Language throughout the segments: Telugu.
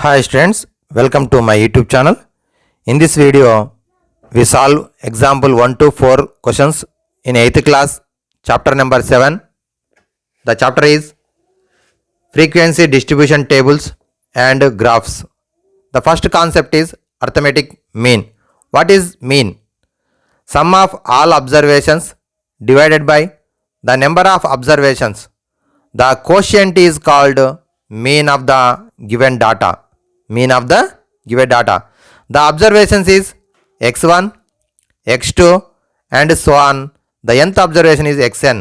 Hi students, welcome to my YouTube channel. In this video, we solve example 1 to 4 questions in 8th class, chapter number 7. The chapter is frequency distribution tables and graphs. The first concept is arithmetic mean. What is mean? Sum of all observations divided by the number of observations. The quotient is called mean of the given data. Mean of the given data. The observations is x1, x2 and so on. The nth observation is xn.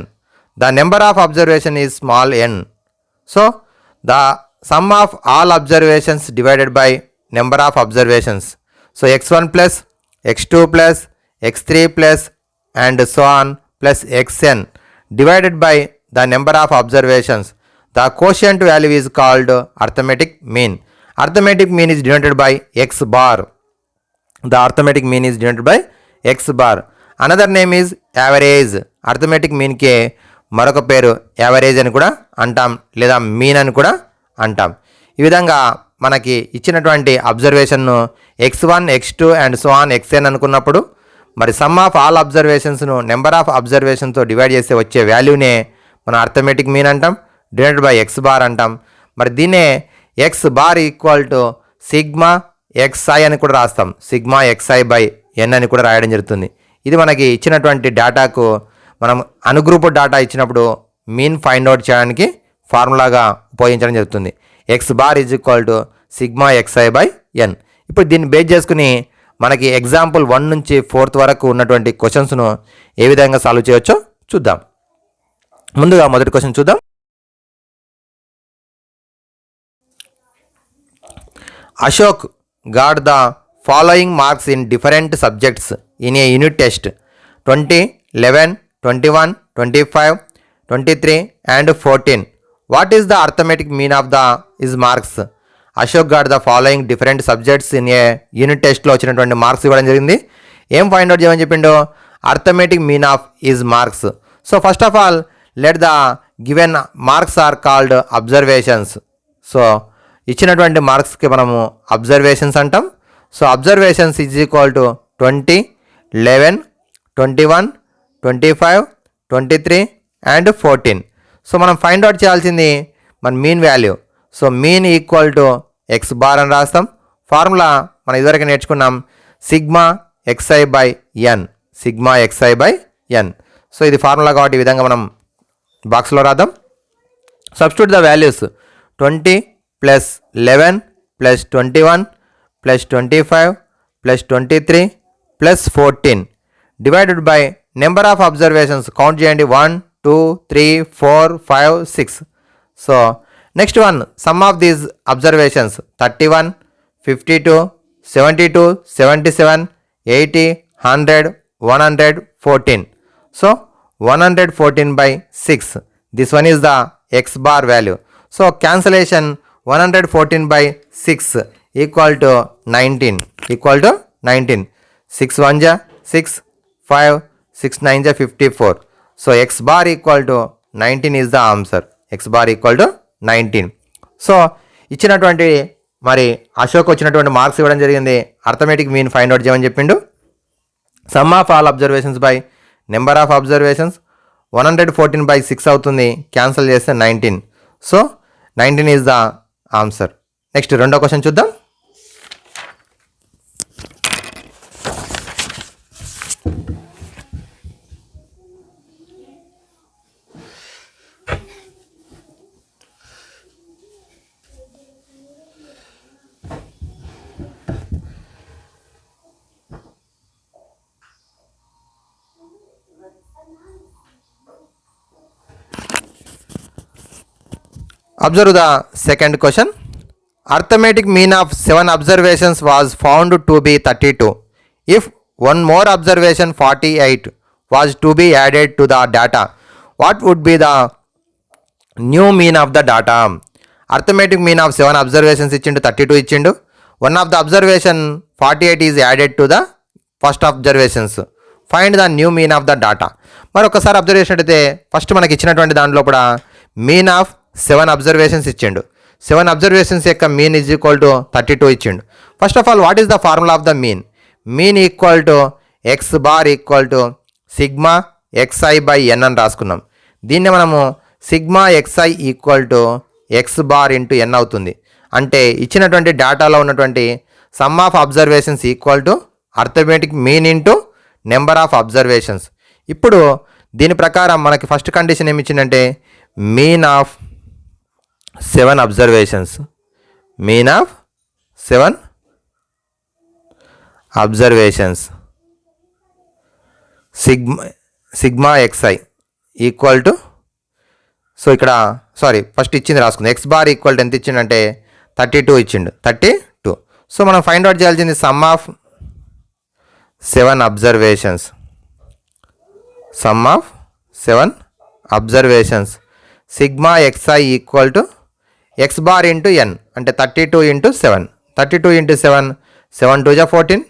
The number of observation is small n. So the sum of all observations divided by number of observations. So x1 plus x2 plus x3 plus and so on plus xn divided by the number of observations. The quotient value is called arithmetic mean. Arithmetic mean is denoted by x bar. The arithmetic mean is denoted by x bar. Another name is average. Arithmetic mean కే మరొక పేరు యావరేజ్ అని కూడా అంటాం, లేదా మీన్ అని కూడా అంటాం. ఈ విధంగా మనకి ఇచ్చినటువంటి అబ్జర్వేషన్ను x1 x2 and so on xn అనుకున్నప్పుడు మరి సమ్ ఆఫ్ ఆల్ అబ్జర్వేషన్స్ను నెంబర్ ఆఫ్ అబ్జర్వేషన్తో డివైడ్ చేస్తే వచ్చే వాల్యూనే మనం అర్థమెటిక్ మీన్ అంటాం, డివైడెడ్ బై ఎక్స్ బార్ అంటాం. మరి దీన్నే x bar equal to sigma x i అని కూడా రాస్తాం. సిగ్మా ఎక్స్ఐ బై ఎన్ అని కూడా రాయడం జరుగుతుంది. ఇది మనకి ఇచ్చినటువంటి డేటాకు మనం అనుగ్రూప్ డేటా ఇచ్చినప్పుడు మీన్ ఫైండ్ అవుట్ చేయడానికి ఫార్ములాగా ఉపయోగించడం జరుగుతుంది. X bar is equal to sigma xi by n. ఇప్పుడు దీన్ని బేస్ చేసుకుని మనకి ఎగ్జాంపుల్ 1 నుంచి 4th వరకు ఉన్నటువంటి క్వశ్చన్స్ను ఏ విధంగా సాల్వ్ చేయవచ్చో చూద్దాం. ముందుగా మొదటి క్వశ్చన్ చూద్దాం. Ashok got the following marks in different subjects in a unit test 20, 11, 21, 25, 23 and 14. What is the arithmetic mean of his marks? Ashok got the following different subjects in a unit test లో వచ్చినటువంటి మార్క్స్ ఇవ్వడం జరిగింది. ఏం ఫైండ్ అవుట్ చేయమని చెప్పిండు? arithmetic mean of his marks. So first of all, let the given marks are called observations. So ఇచ్చినటువంటి మార్క్స్కి మనము అబ్జర్వేషన్స్ అంటాం. So observations is equal to 20, 11, 21, 25, 23 and 14. So మనం ఫైండ్ అవుట్ చేయాల్సింది మన mean value. So mean equal to X bar అని రాస్తాం. ఫార్ములా మనం ఇదివరకు నేర్చుకున్నాం, sigma xi by N. Sigma xi by N. So ఇది ఫార్ములా కాబట్టి ఈ విధంగా మనం బాక్స్లో రాద్దాం. Substitute the values 20 plus 11 plus 21 plus 25 plus 23 plus 14 divided by number of observations. Count చేయండి, 1 2 3 4 5 6. So next one, some of these observations 31, 52, 72, 77, 80, 100, 114. So 114 by 6. This one is the x bar value. So cancellation 114 by 6 equal to 19. Equal to 19. 6 1 ja 6, 5, 6 9 ja 54. So x bar equal to 19 is the answer. X bar equal to 19. So ఇచ్చినటువంటి మరి అశోక్ వచ్చినటువంటి మార్క్స్ ఇవ్వడం జరిగింది. అర్థమెటిక్ మీన్ ఫైండ్ అవుట్ చేయమని చెప్పిండు. Some of all observations by number of observations 114 by 6 అవుతుంది. క్యాన్సిల్ చేస్తే 19. So 19 is the answer. Next రెండో క్వశ్చన్ చూద్దాం. Observe the second question. Arithmetic mean of 7 observations was found to be 32. If one more observation 48 was to be added to the data, what would be the new mean of the data? Arithmetic mean of 7 observations ఇచ్చిండు, 32 ఇచ్చిండు. One of the observation 48 is added to the first observations. Find the new mean of the data. మరి ఒకసారి అబ్జర్వ్ చేసినట్టయితే ఫస్ట్ మనకి ఇచ్చినటువంటి దాంట్లో కూడా మీన్ ఆఫ్ 7 అబ్జర్వేషన్స్ ఇచ్చిండు. 7 అబ్జర్వేషన్స్ యొక్క మీన్ ఈజ్ ఈక్వల్ టు 32 ఇచ్చిండు. First of all what is the formula of the mean? Mean equal to X bar equal to sigma xi by n అని రాసుకున్నాం. దీన్ని మనము sigma x i equal to X bar into n అవుతుంది. అంటే ఇచ్చినటువంటి డేటాలో ఉన్నటువంటి sum of observations equal to arithmetic mean into number of observations. ఇప్పుడు దీని ప్రకారం మనకి ఫస్ట్ కండిషన్ ఏమి ఇచ్చిందంటే mean of 7 observations, mean of 7 observations sigma x i equal to, so ఇక్కడ ఫస్ట్ ఇచ్చింది రాసుకుంది. ఎక్స్ బార్ ఈక్వల్ టు ఎంత ఇచ్చిండంటే 32 ఇచ్చిండు, 32. సో మనం ఫైండ్ అవుట్ చేయాల్సింది sum of 7 observations, sum of 7 observations sigma x i equal to X bar into n అంటే 32 ఇంటూ 7, 32 ఇంటూ 7, 7 2 జా 14,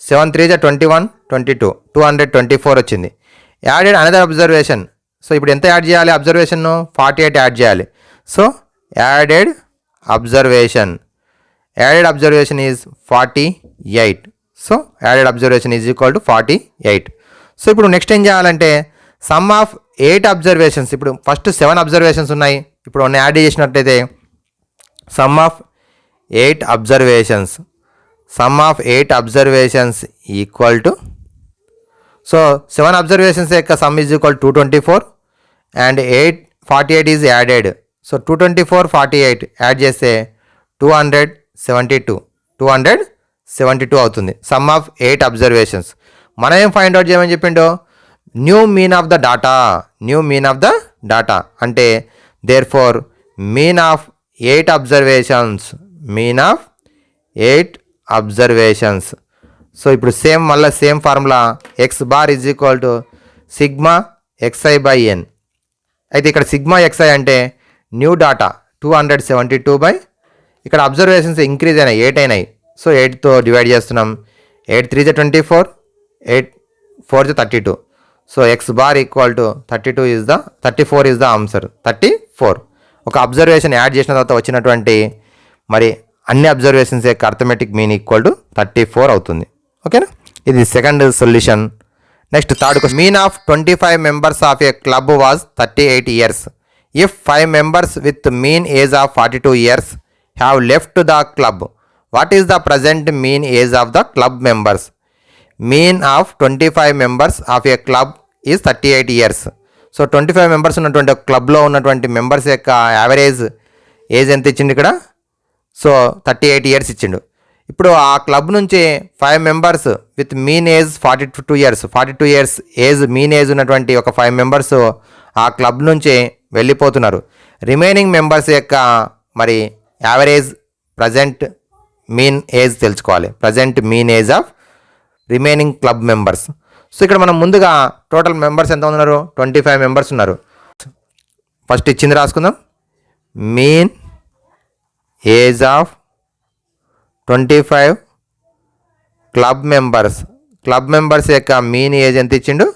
7 3 జా 21, 22, 224 వచ్చింది. Added another observation. సో ఇప్పుడు ఎంత యాడ్ చేయాలి అబ్జర్వేషన్? 48 యాడ్ చేయాలి. So added observation is 48. So added observation is equal to 48. So ఇప్పుడు నెక్స్ట్ ఏం చేయాలంటే సమ్ ఆఫ్ 8 అబ్జర్వేషన్స్, ఇప్పుడు ఫస్ట్ 7 అబ్జర్వేషన్స్ ఉన్నాయి, ఇప్పుడు వన్ యాడ్ చేసినట్లయితే sum of 8 observations equal to, so 7 observations యొక్క sum is equal 224 and 48 is added. So 224 48 add చేస్తే 272 అవుతుంది సమ్ ఆఫ్ 8 అబ్జర్వేషన్స్. మనం ఏం ఫైండ్ అవుట్ చేయమని చెప్పిండో new mean of the data అంటే therefore mean of 8 observations. So ఇప్పుడు మళ్ళీ same formula x bar is equal to sigma xi by n. అయితే ఇక్కడ సిగ్మా ఎక్స్ఐ అంటే న్యూ డాటా 272 బై, ఇక్కడ అబ్జర్వేషన్స్ ఇంక్రీజ్ అయినాయి, 8 అయినాయి. సో 8తో డివైడ్ చేస్తున్నాం. 8 3 జా 24, 8 4 జా 32. So X bar equal to 34 is the answer. 34 ఒక అబ్జర్వేషన్ యాడ్ చేసిన తర్వాత వచ్చినటువంటి మరి అన్ని అబ్జర్వేషన్స్ యొక్క అర్థమెటిక్ మీన్ ఈక్వల్ టు 34 అవుతుంది. ఓకేనా, ఇది second solution. Next third question. Mean of 25 members of a club was 38 years. If 5 members with mean age of 42 years have left the club, what is the present mean age of the club members? Mean of 25 members of a club is 38 years. So 25 members ఉన్నటువంటి క్లబ్లో ఉన్నటువంటి మెంబర్స్ యొక్క యావరేజ్ ఏజ్ ఎంత ఇచ్చిండు ఇక్కడ? సో 38 ఇయర్స్ ఇచ్చిండు. ఇప్పుడు ఆ క్లబ్ నుంచి 5 members with mean age 42 years age mean age ఉన్నటువంటి ఒక 5 మెంబర్స్ ఆ క్లబ్ నుంచి వెళ్ళిపోతున్నారు. రిమైనింగ్ మెంబర్స్ యొక్క మరి యావరేజ్ ప్రజెంట్ మీన్ ఏజ్ తెలుసుకోవాలి. Present mean age of remaining club members. So ఇక్కడ మనం ముందుగా టోటల్ మెంబర్స్ ఎంత ఉన్నారు? 25 మెంబర్స్ ఉన్నారు. ఫస్ట్ ఇచ్చింది రాసుకుందాం. Mean age of 25 club members యొక్క మీన్ ఏజ్ ఎంత ఇచ్చిండు?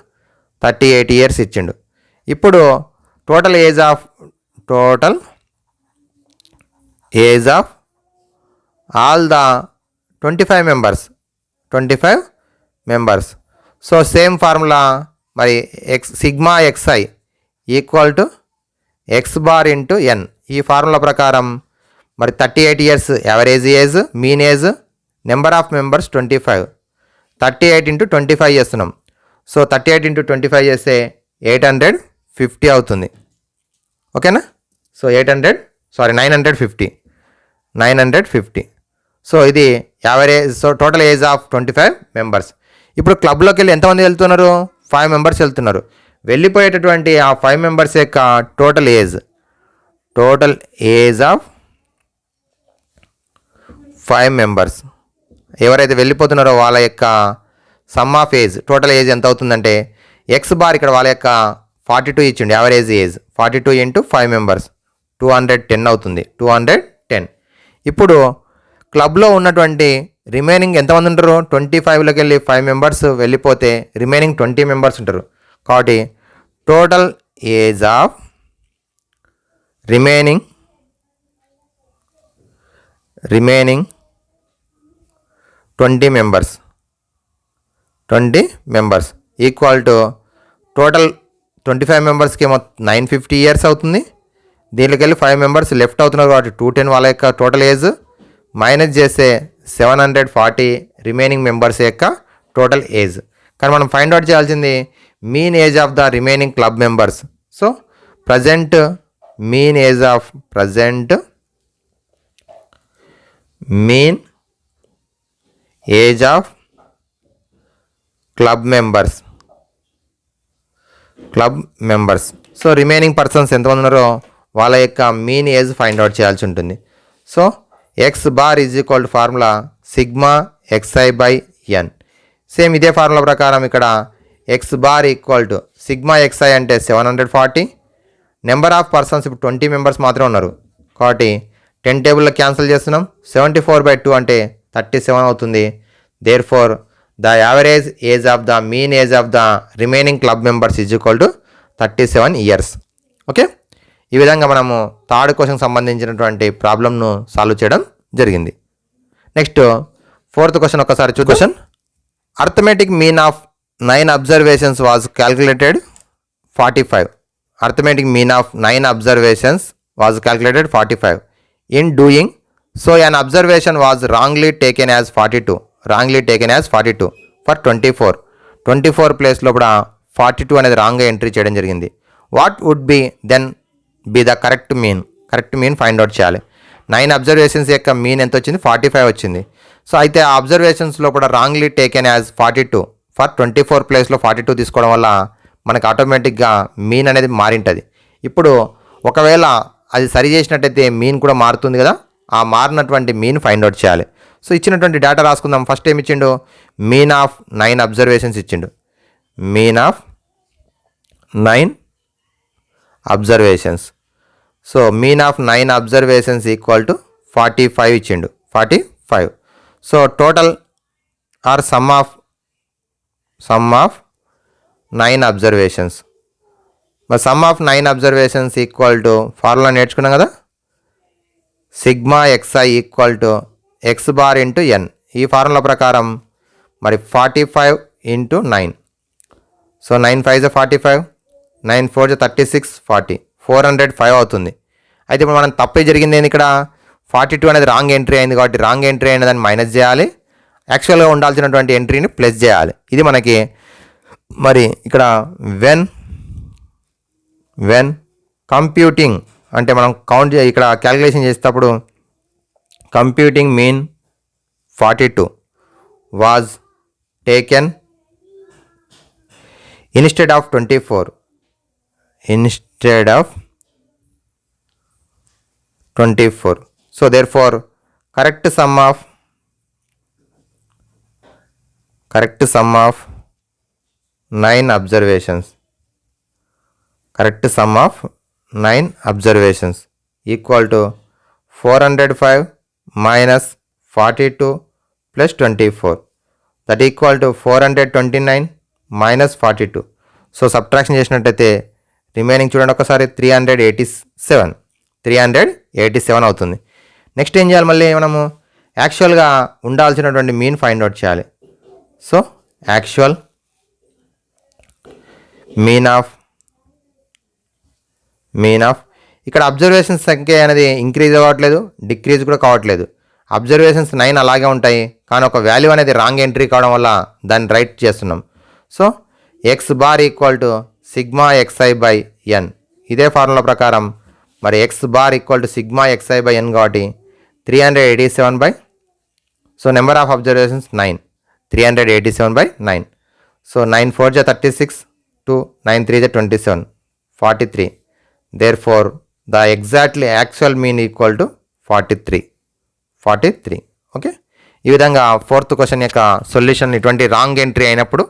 38 ఇయర్స్ ఇచ్చిండు. ఇప్పుడు total age of all the 25 members. So same formula మరి sigma x i equal to X bar into n. ఈ ఫార్ములా ప్రకారం మరి 38 years average age, mean age, number of members 25, 38 into 25 చేస్తున్నాం. సో 38 ఇంటూ 25 చేస్తే 850 అవుతుంది. ఓకేనా, సో 950. సో ఇది average. So total age of 25 members. ఇప్పుడు క్లబ్లోకి వెళ్ళి ఎంతమంది వెళ్తున్నారు? 5 మెంబర్స్ వెళ్తున్నారు. వెళ్ళిపోయేటటువంటి ఆ 5 మెంబర్స్ యొక్క టోటల్ ఏజ్ ఆఫ్ 5 మెంబర్స్ ఎవరైతే వెళ్ళిపోతున్నారో వాళ్ళ యొక్క some of age, total age ఎంత అవుతుందంటే ఎక్స్ బార్ ఇక్కడ వాళ్ళ యొక్క 42 ఇచ్చిండు యావరేజ్ ఏజ్. 42 ఇంటూ 5 మెంబర్స్ 210 అవుతుంది. 210. ఇప్పుడు క్లబ్లో ఉన్నటువంటి రిమైనింగ్ ఎంతమంది ఉంటారు? 25లోకి వెళ్ళి 5 మెంబర్స్ వెళ్ళిపోతే రిమైనింగ్ 20 మెంబర్స్ ఉంటారు. కాబట్టి total age of remaining remaining 20 members equal to total 25 మెంబర్స్కి ఏమో 950 ఇయర్స్ అవుతుంది. దీంట్లోకి వెళ్ళి 5 మెంబర్స్ లెఫ్ట్ అవుతున్నారు కాబట్టి 210 వాళ్ళ యొక్క టోటల్ ఏజ్ మైనస్ చేస్తే 740 రిమైనింగ్ మెంబర్స్ యొక్క టోటల్ ఏజ్. కానీ మనం ఫైండ్ అవుట్ చేయాల్సింది mean age of the remaining club members. So present mean age of club members. So remaining persons ఎంతమంది ఉన్నారో వాళ్ళ యొక్క మీన్ ఏజ్ ఫైండ్ అవుట్ చేయాల్సి ఉంటుంది. So X bar is equal to formula sigma xi by N. Same ఇదే ఫార్ములా ప్రకారం ఇక్కడ X bar equal to sigma xi అంటే 740. నెంబర్ ఆఫ్ పర్సన్స్ ఇప్పుడు 20 మెంబర్స్ మాత్రమే ఉన్నారు కాబట్టి 10 టేబుల్లో క్యాన్సిల్ చేస్తున్నాం. 74/2 అంటే 37 అవుతుంది. Therefore the average age of the mean age of the remaining club members is equal to 37 years. Okay, ఈ విధంగా మనము థర్డ్ క్వశ్చన్కి సంబంధించినటువంటి ప్రాబ్లమ్ను సాల్వ్ చేయడం జరిగింది. నెక్స్ట్ ఫోర్త్ క్వశ్చన్ ఒకసారి చూద్దాం. Question arithmetic mean of 9 observations was calculated 45. Arithmetic mean of 9 observations was calculated 45. In doing so, an observation was wrongly taken as 42 for 24 place లోపల 42 అనేది రాంగ్గా ఎంట్రీ చేయడం జరిగింది. What would be then be the correct mean find out చేయాలి. 9 అబ్జర్వేషన్స్ యొక్క మీన్ ఎంత వచ్చింది? 45 వచ్చింది. సో అయితే ఆ అబ్జర్వేషన్స్ లోపల రాంగ్లీ టేకెన్ యాజ్ 42 ఫర్ 24 ప్లేస్లో 42 తీసుకోవడం వల్ల మనకు ఆటోమేటిక్గా మీన్ అనేది మారింటుంది. ఇప్పుడు ఒకవేళ అది సరి చేసినట్టయితే మీన్ కూడా మారుతుంది కదా, ఆ మారినటువంటి మీన్ ఫైండ్ అవుట్ చేయాలి. సో ఇచ్చినటువంటి డేటా రాసుకుందాం. ఫస్ట్ ఏమి ఇచ్చిండు? మీన్ ఆఫ్ 9 అబ్జర్వేషన్స్ ఇచ్చిండు. Mean of 9 observations. So mean of 9 observations equal to 45 ఇచ్చిండు. 45. So total or sum of 9 observations. మరి sum of 9 observations equal to formula నేర్చుకున్నాం కదా, sigma x i equal to X bar into n. ఈ ఫార్ములా ప్రకారం మరి 45 ఇంటూ 9. సో 9 5 45, 9 4 36, 40, 405 అవుతుంది. అయితే ఇప్పుడు మనం తప్పే జరిగింది ఏంది? ఇక్కడ 42 అనేది రాంగ్ ఎంట్రీ అయింది కాబట్టి రాంగ్ ఎంట్రీ అయిన దాన్ని మైనస్ చేయాలి, యాక్చువల్గా ఉండాల్సినటువంటి ఎంట్రీని ప్లస్ చేయాలి. ఇది మనకి మరి ఇక్కడ వెన్ కంప్యూటింగ్ అంటే మనం కౌంట్ ఇక్కడ క్యాలిక్యులేషన్ చేసేటప్పుడు computing mean 42 was taken instead of 24. So therefore correct sum of 9 observations. Correct sum of 9 observations equal to 405 minus 42 plus 24. That equal to 429 minus 42. So subtraction చేసినట్టయితే రిమైనింగ్ చూడండి ఒకసారి 387 అవుతుంది. నెక్స్ట్ ఏం చేయాలి? మళ్ళీ మనము యాక్చువల్గా ఉండాల్సినటువంటి మీన్ ఫైండ్ అవుట్ చేయాలి. సో యాక్చువల్ మీన్ ఆఫ్ ఇక్కడ అబ్జర్వేషన్స్ సంఖ్య అనేది ఇంక్రీజ్ అవ్వట్లేదు, డిక్రీజ్ కూడా కావట్లేదు. అబ్జర్వేషన్స్ 9 అలాగే ఉంటాయి, కానీ ఒక వాల్యూ అనేది రాంగ్ ఎంట్రీ కావడం వల్ల దాన్ని రైట్ చేస్తున్నాం. So X bar equal to sigma xi by n. ఇదే ఫార్ములా ప్రకారం మరి x bar equal to sigma xi by n కాబట్టి 387 so number of observations 9, 387/9. So 9 4 36, 2 9 3 27, 43. Therefore the exactly actual mean equal to 43. Okay, ఈ విధంగా ఫోర్త్ క్వశ్చన్ యొక్క సొల్యూషన్ ఇటువంటి రాంగ్ ఎంట్రీ అయినప్పుడు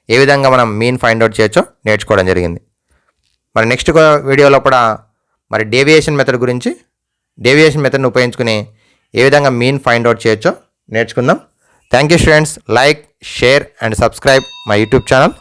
ఏ విధంగా మనం మీన్ ఫైండ్ అవుట్ చేయొచ్చో నేర్చుకోవడం జరిగింది. మరి నెక్స్ట్ వీడియోలో కూడా మరి డేవియేషన్ మెథడ్ని ఉపయోగించుకుని ఏ విధంగా మీన్ ఫైండ్ అవుట్ చేయొచ్చో నేర్చుకుందాం. Thank you students. Like, share and subscribe my YouTube channel.